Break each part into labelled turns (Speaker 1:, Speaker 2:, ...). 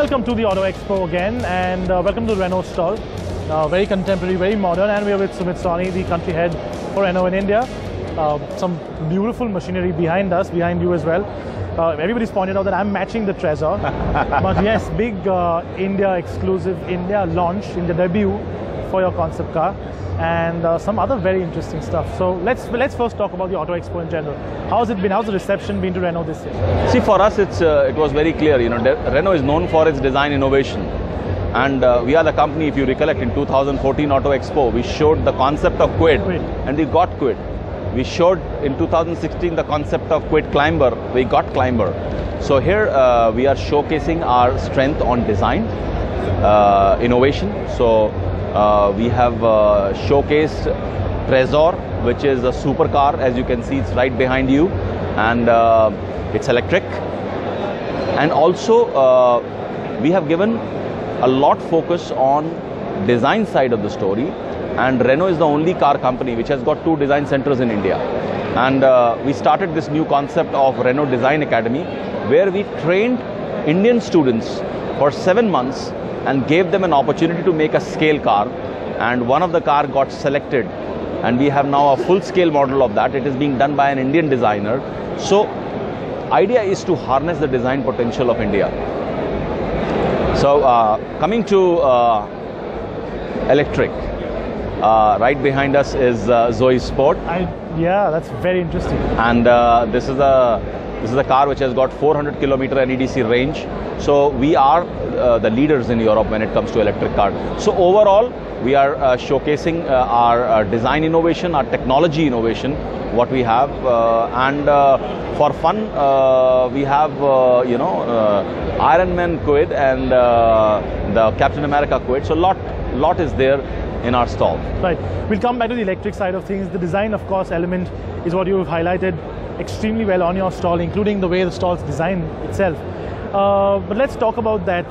Speaker 1: Welcome to the Auto Expo again, and welcome to the Renault stall. Very contemporary, very modern, and we are with Sumit Sawhney, the country head for Renault in India. Some beautiful machinery behind us, behind you as well. Everybody's pointed out that I'm matching the Trezor, but yes, big India exclusive, India launch, India debut for your concept car, and some other very interesting stuff. So let's first talk about the Auto Expo in general. How's it been? How's the reception been to Renault this year?
Speaker 2: See, for us, it was very clear. You know, Renault is known for its design innovation, and we are the company. If you recollect, in 2014 Auto Expo, we showed the concept of Quid, and we got Quid. We showed in 2016 the concept of Quid Climber. We got Climber. So here we are showcasing our strength on design, innovation. So we have showcased Trezor, which is a supercar. As you can see, it's right behind you, and it's electric. And also we have given a lot focus on design side of the story. And Renault is the only car company which has got 2 design centers in India. And we started this new concept of Renault Design Academy, where we trained Indian students for 7 months and gave them an opportunity to make a scale car. And one of the car got selected, and we have now a full-scale model of that. It is being done by an Indian designer. So idea is to harness the design potential of India. So coming to electric. Right behind us is Zoe Sport.
Speaker 1: Yeah, that's very interesting.
Speaker 2: And this is a car which has got 400 kilometer NEDC range. So we are the leaders in Europe when it comes to electric cars. So overall, we are showcasing our design innovation, our technology innovation, what we have, and for fun, we have Iron Man Quid and the Captain America Quid. So lot is there in our stall.
Speaker 1: Right. We'll come back to the electric side of things. The design, of course, element is what you've highlighted extremely well on your stall, including the way the stall's designed itself. But let's talk about that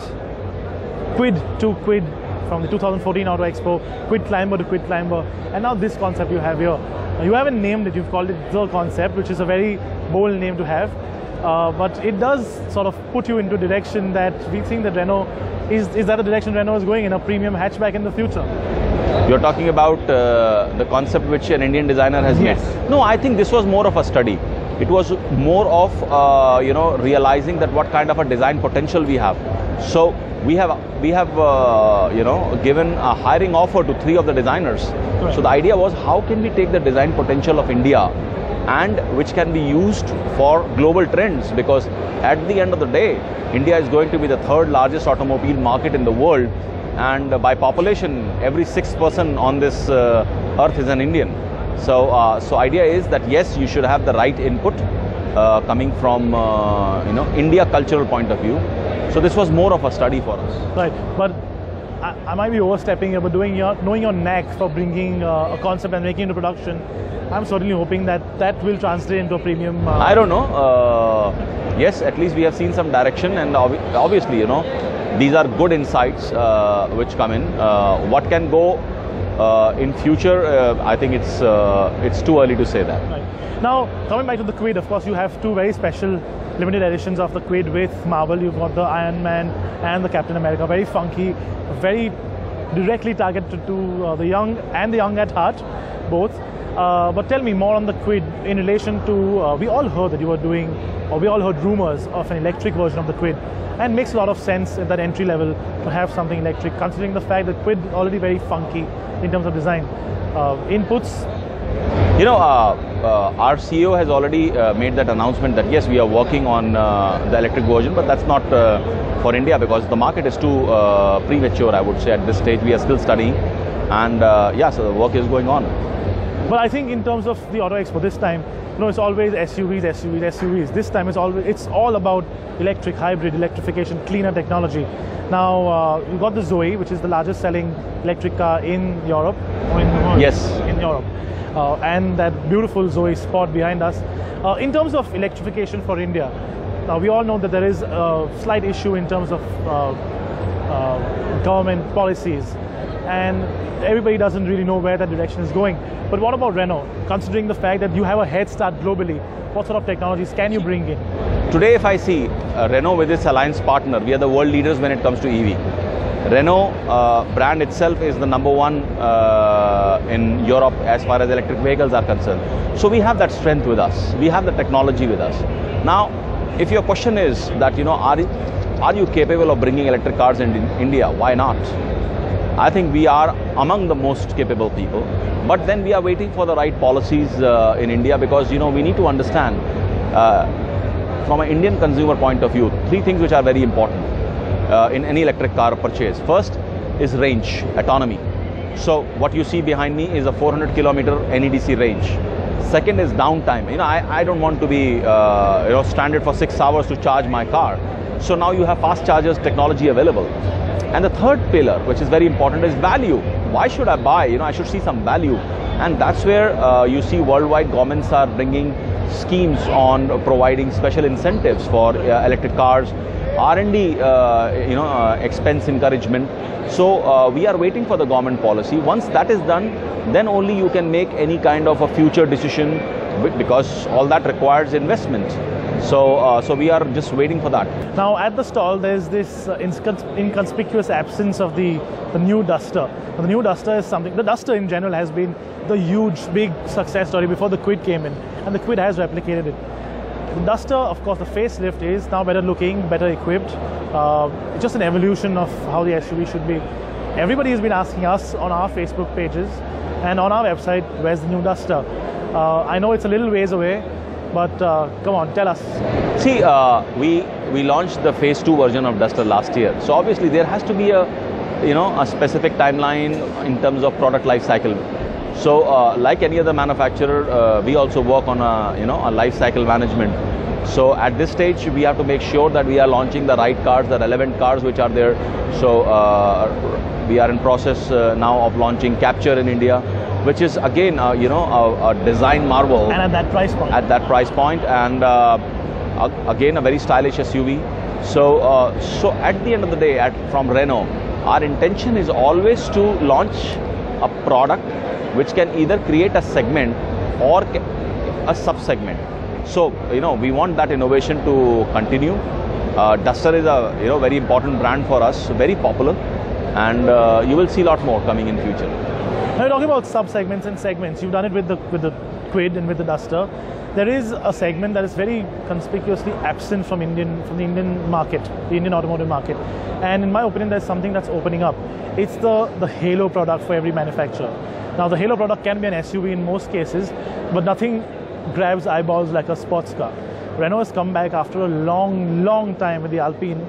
Speaker 1: Quid to Quid from the 2014 Auto Expo, Quid Climber to Quid Climber, and now this concept you have here. You haven't named it, you've called it the concept, which is a very bold name to have. But it does sort of put you into a direction that we think that Renault is that the direction Renault is going in, a premium hatchback in the future.
Speaker 2: You're talking about the concept which an Indian designer has made. No, I think this was more of a study. It was more of realizing that what kind of a design potential we have. So we have given a hiring offer to 3 of the designers.
Speaker 1: Right.
Speaker 2: So the idea was, how can we take the design potential of India and which can be used for global trends, because at the end of the day, India is going to be the 3rd largest automobile market in the world, and by population, every 6th person on this earth is an Indian. So idea is that yes, you should have the right input coming from India cultural point of view. So this was more of a study for us.
Speaker 1: Right, but I might be overstepping here, but knowing your knack for bringing a concept and making it into production, I'm certainly hoping that will translate into a premium.
Speaker 2: I don't know. Yes, at least we have seen some direction, and obviously, these are good insights which come in. What can go in future? I think it's too early to say that.
Speaker 1: Right. Now, coming back to the Quid, of course, you have 2 very special limited editions of the Quid with Marvel. You've got the Iron Man and the Captain America. Very funky, very directly targeted to the young and the young at heart, both. But tell me more on the Quid in relation to, we all heard that you were doing, or we all heard rumors of an electric version of the Quid, and it makes a lot of sense at that entry level to have something electric, considering the fact that Quid is already very funky in terms of design. Inputs?
Speaker 2: Our CEO has already made that announcement that yes, we are working on the electric version, but that's not for India, because the market is too premature, I would say. At this stage, we are still studying, and so the work is going on.
Speaker 1: But I think in terms of the Auto Expo this time, it's always SUVs. This time it's all about electric, hybrid, electrification, cleaner technology. Now you've got the Zoe, which is the largest selling electric car in Europe, or in the world.
Speaker 2: Yes.
Speaker 1: In Europe. And that beautiful Zoe Sport behind us. In terms of electrification for India, now we all know that there is a slight issue in terms of government policies, and everybody doesn't really know where that direction is going. But what about Renault? Considering the fact that you have a head start globally, what sort of technologies can you bring in?
Speaker 2: Today, if I see Renault with its alliance partner, we are the world leaders when it comes to EV. Renault brand itself is the #1 in Europe as far as electric vehicles are concerned. So we have that strength with us. We have the technology with us. Now, if your question is that, are you capable of bringing electric cars in India? Why not? I think we are among the most capable people. But then we are waiting for the right policies in India, because, we need to understand from an Indian consumer point of view, 3 things which are very important in any electric car purchase. First is range, autonomy. So what you see behind me is a 400 kilometer NEDC range. Second is downtime. I don't want to be stranded for 6 hours to charge my car. So now you have fast chargers technology available. And the third pillar, which is very important, is value. Why should I buy? I should see some value. And that's where you see worldwide governments are bringing schemes on providing special incentives for electric cars, R&D, expense encouragement. So we are waiting for the government policy. Once that is done, then only you can make any kind of a future decision, because all that requires investment. So we are just waiting for that.
Speaker 1: Now at the stall, there's this inconspicuous absence of the new Duster. The new Duster is something, the Duster in general has been the huge, big success story before the Kwid came in, and the Kwid has replicated it. The Duster, of course, the facelift is now better looking, better equipped. It's just an evolution of how the SUV should be. Everybody has been asking us on our Facebook pages and on our website, where's the new Duster? I know it's a little ways away, but come on, tell us.
Speaker 2: See, we launched the phase 2 version of Duster last year. So obviously there has to be a specific timeline in terms of product life cycle. So like any other manufacturer, we also work on a life cycle management. So at this stage, we have to make sure that we are launching the right cars, the relevant cars which are there. So we are in process now of launching Capture in India, which is again, a design marvel.
Speaker 1: And at that price point.
Speaker 2: At that price point, and again, a very stylish SUV. So, so at the end of the day, from Renault, our intention is always to launch a product which can either create a segment or a sub-segment. So, we want that innovation to continue. Duster is a very important brand for us, very popular, and you will see a lot more coming in future.
Speaker 1: Now you're talking about sub-segments and segments. You've done it with the Kwid and with the Duster. There is a segment that is very conspicuously absent from the Indian market, the Indian automotive market. And in my opinion, there's something that's opening up. It's the halo product for every manufacturer. Now the halo product can be an SUV in most cases, but nothing grabs eyeballs like a sports car. Renault has come back after a long time with the Alpine.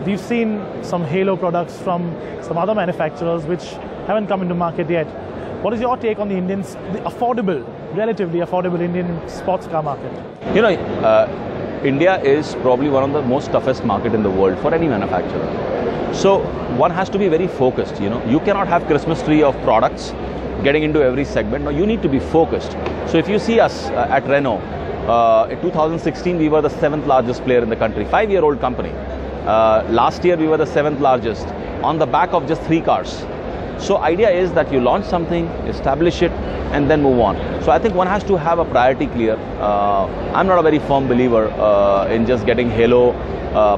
Speaker 1: We've seen some halo products from some other manufacturers which haven't come into market yet. What is your take on the relatively affordable Indian sports car market?
Speaker 2: India is probably one of the most toughest market in the world for any manufacturer. So one has to be very focused. You cannot have Christmas tree of products getting into every segment. No, you need to be focused. So if you see us at Renault, in 2016 we were the 7th largest player in the country, 5-year-old company. Last year we were the 7th largest on the back of just 3 cars. So idea is that you launch something, establish it, and then move on. So I think one has to have a priority clear. I'm not a very firm believer in just getting halo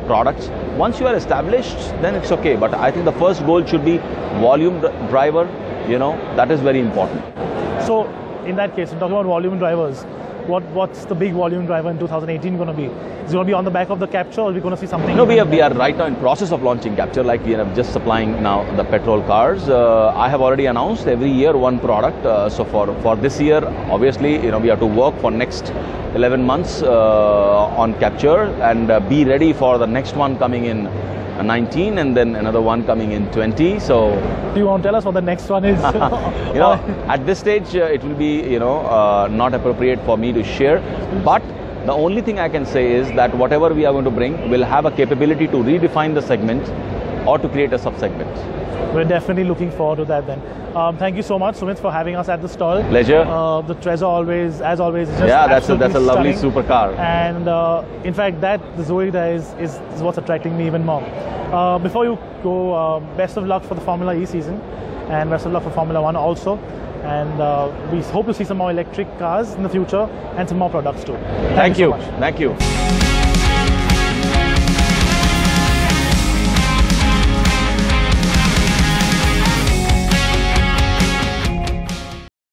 Speaker 2: products. Once you are established, then it's okay. But I think the first goal should be volume driver. That is very important.
Speaker 1: So in that case, talking about volume drivers, what's the big volume driver in 2018 going to be? Is it going to be on the back of the Capture, or are we going to see something?
Speaker 2: No, we are right now in process of launching Capture, like we are just supplying now the petrol cars. I have already announced every year one product. So for this year, obviously, we have to work for next 11 months on Capture and be ready for the next one coming in 19 and then another one coming in 20. So
Speaker 1: do you want to tell us what the next one is?
Speaker 2: At this stage it will be not appropriate for me to share, but the only thing I can say is that whatever we are going to bring will have a capability to redefine the segment or to create a sub-segment.
Speaker 1: We're definitely looking forward to that then. Thank you so much, Sumit, for having us at the stall.
Speaker 2: Pleasure.
Speaker 1: The Trezor as always, is just
Speaker 2: that's a lovely
Speaker 1: stunning.
Speaker 2: supercar.
Speaker 1: And in fact, the Zoe is what's attracting me even more. Before you go, best of luck for the Formula E season, and best of luck for Formula 1 also. And we hope to see some more electric cars in the future and some more products too.
Speaker 2: Thank
Speaker 1: you
Speaker 2: you.
Speaker 1: so much.
Speaker 2: Thank you.